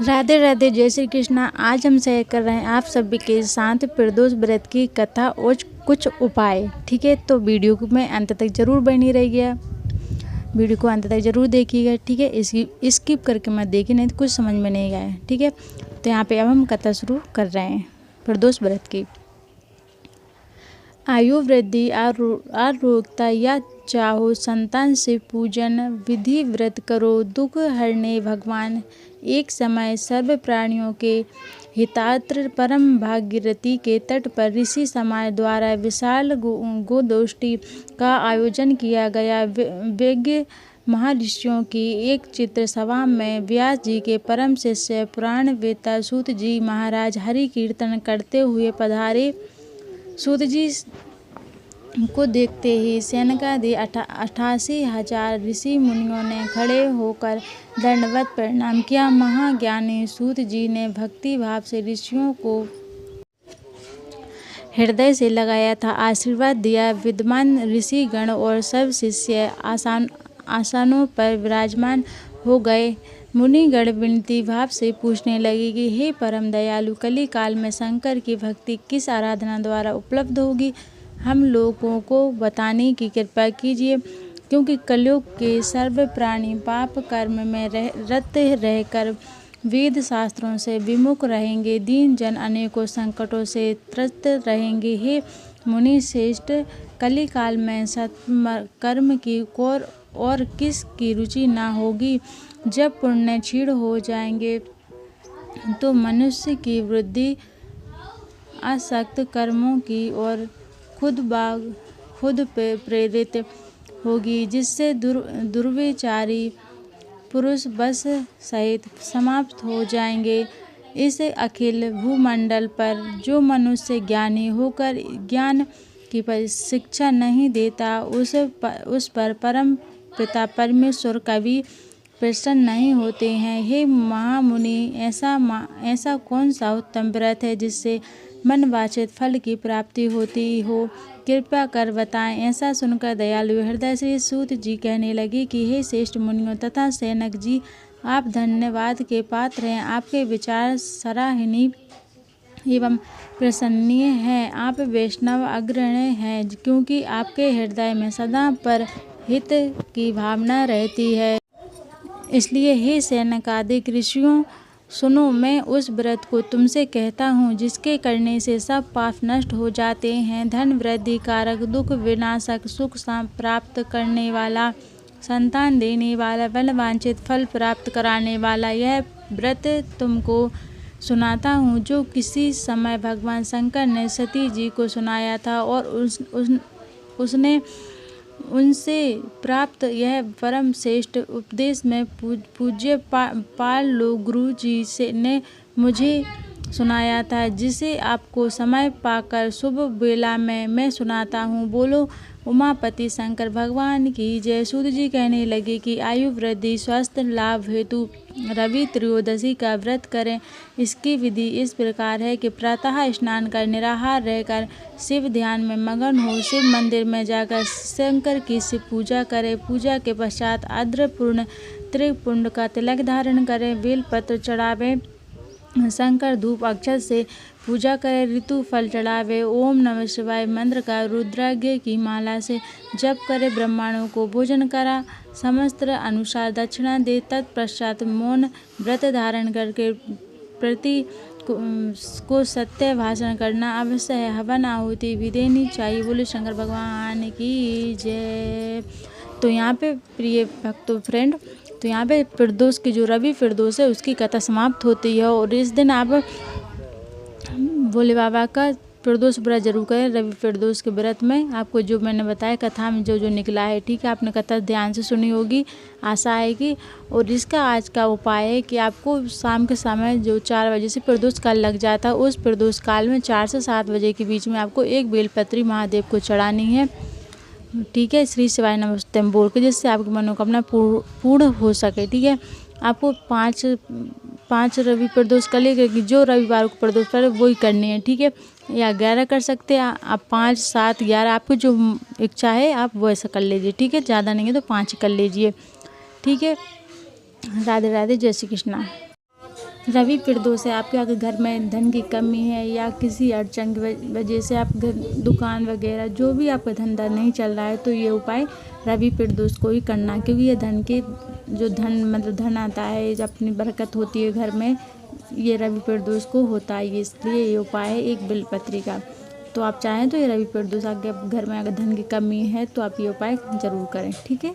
राधे राधे, जय श्री कृष्णा। आज हम शेयर कर रहे हैं आप सभी के साथ प्रदोष व्रत की कथा और कुछ उपाय। ठीक है, तो वीडियो को में अंत तक जरूर बनी रहिएगा, वीडियो को अंत तक जरूर देखिएगा। ठीक है, स्किप करके मत देखिए, नहीं तो कुछ समझ में नहीं आया। ठीक है, तो यहाँ पे अब हम कथा शुरू कर रहे हैं प्रदोष व्रत की। आयु वृद्धि, आरोग्यता या चाहो संतान से पूजन विधि व्रत करो, दुख हरने भगवान। एक समय सर्व प्राणियों के हितार्थ परम भागीरथी के तट पर ऋषि समाज द्वारा विशाल गोष्ठी का आयोजन किया गया। विज्ञ महर्षियों की एक चित्र सभा में व्यास जी के परम शिष्य पुराणवेत्ता सूत जी महाराज हरि कीर्तन करते हुए पधारे। सूत जी को देखते ही सैनिकादि 88,000 ऋषि मुनियों ने खड़े होकर दंडवत प्रणाम किया। महाज्ञानी सूत जी ने भक्ति भाव से ऋषियों को हृदय से लगाया था, आशीर्वाद दिया। विद्वान ऋषिगण और सब शिष्य आसनों पर विराजमान हो गए। मुनिगण विनती भाव से पूछने लगे कि हे परम दयालु, कली काल में शंकर की भक्ति किस आराधना द्वारा उपलब्ध होगी? हम लोगों को बताने की कृपा कीजिए, क्योंकि कलयुग के सर्व प्राणी पाप कर्म में रत रहकर वेद शास्त्रों से विमुख रहेंगे। दीन जन अनेकों संकटों से त्रस्त रहेंगे। हे मुनि श्रेष्ठ, कली काल में सत्कर्म की और किस की रुचि न होगी? जब पुण्य क्षीण हो जाएंगे तो मनुष्य की वृद्धि आसक्त कर्मों की और खुद प्रेरित होगी, जिससे दुर्व्यचारी पुरुष बस सहित समाप्त हो जाएंगे। इस अखिल भूमंडल पर जो मनुष्य ज्ञानी होकर ज्ञान की शिक्षा नहीं देता, उस पर परम पिता परमेश्वर कभी प्रसन्न नहीं होते हैं। हे महामुनि, ऐसा कौन सा उत्तम व्रत है जिससे मनवांछित फल की प्राप्ति होती हो? कृपया कर बताएं। ऐसा सुनकर दयालु हृदय से सूत जी कहने लगे कि हे श्रेष्ठ मुनियों तथा सैनिक जी, आप धन्यवाद के पात्र हैं। आपके विचार सराहनीय एवं प्रशंसनीय हैं। आप वैष्णव अग्रणी हैं, क्योंकि आपके हृदय में सदा पर हित की भावना रहती है। इसलिए हे सैनिकादिक ऋषियों, सुनो, मैं उस व्रत को तुमसे कहता हूँ जिसके करने से सब पाप नष्ट हो जाते हैं। धन वृद्धि कारक, दुख विनाशक, सुख प्राप्त करने वाला, संतान देने वाला, मनवांछित फल प्राप्त कराने वाला यह व्रत तुमको सुनाता हूँ, जो किसी समय भगवान शंकर ने सती जी को सुनाया था। और उसने उनसे प्राप्त यह परम श्रेष्ठ उपदेश में पूज्य पाल गुरु जी ने मुझे सुनाया था, जिसे आपको समय पाकर शुभ बेला में मैं सुनाता हूँ। बोलो उमापति शंकर भगवान की जय। सूत जी कहने लगे कि आयु वृद्धि स्वास्थ्य लाभ हेतु रवि त्रयोदशी का व्रत करें। इसकी विधि इस प्रकार है कि प्रातः स्नान कर निराहार रहकर शिव ध्यान में मगन हो, शिव मंदिर में जाकर शंकर की शिव पूजा करें। पूजा के पश्चात आर्द्रपूर्ण त्रिपुंड का तिलक धारण करें, बेलपत्र चढ़ावें, शंकर धूप अक्षत से पूजा करें, ऋतु फल चढ़ावे, ओम नमः शिवाय मंत्र का रुद्राग्य की माला से जप करे, ब्राह्मणों को भोजन करा, समस्त अनुसार दक्षिणा दे। तत्पश्चात मौन व्रत धारण करके प्रति को सत्य भाषण करना अवश्य है। हवन आहुति भी देनी चाहिए। बोले शंकर भगवान की जय। तो यहाँ पे प्रिय भक्तों फ्रेंड, तो यहाँ पे प्रदोष की जो रवि प्रदोष है उसकी कथा समाप्त होती है। और इस दिन आप भोले बाबा का प्रदोष व्रत जरूर करें। रवि प्रदोष के व्रत में आपको जो मैंने बताया कथा में जो निकला है, ठीक है, आपने कथा ध्यान से सुनी होगी, आशा है कि। और इसका आज का उपाय है कि आपको शाम के समय जो 4 बजे से प्रदोष काल लग जाता है, उस प्रदोष काल में 4 से 7 बजे के बीच में आपको एक बेलपत्री महादेव को चढ़ानी है। ठीक है, श्री शिवाय नमस्ते बोल के, जिससे आपकी मनोकामना पूर्ण हो सके। ठीक है, आपको 5 रवि प्रदोष कर लेकर कि जो रविवार को प्रदोष पड़े वही करनी है। ठीक है, या 11 कर सकते हैं आप, 5, 7, 11 आपको जो इच्छा है आप वैसा कर लीजिए। ठीक है, ज़्यादा नहीं है तो 5 कर लीजिए। ठीक है, राधे राधे, जय श्री कृष्णा। रवि प्रदोष है, आपके अगर घर में धन की कमी है या किसी अड़चन की वजह से आप दुकान वगैरह जो भी आपका धंधा नहीं चल रहा है, तो ये उपाय रवि प्रदोष को ही करना, क्योंकि ये धन के जो धन मतलब धन आता है, जब अपनी बरकत होती है घर में, ये रवि प्रदोष को होता है, इसलिए ये उपाय है एक बिलपत्री का। तो आप चाहें तो ये रवि प्रदोष आपके घर में अगर धन की कमी है तो आप ये उपाय ज़रूर करें, ठीक है।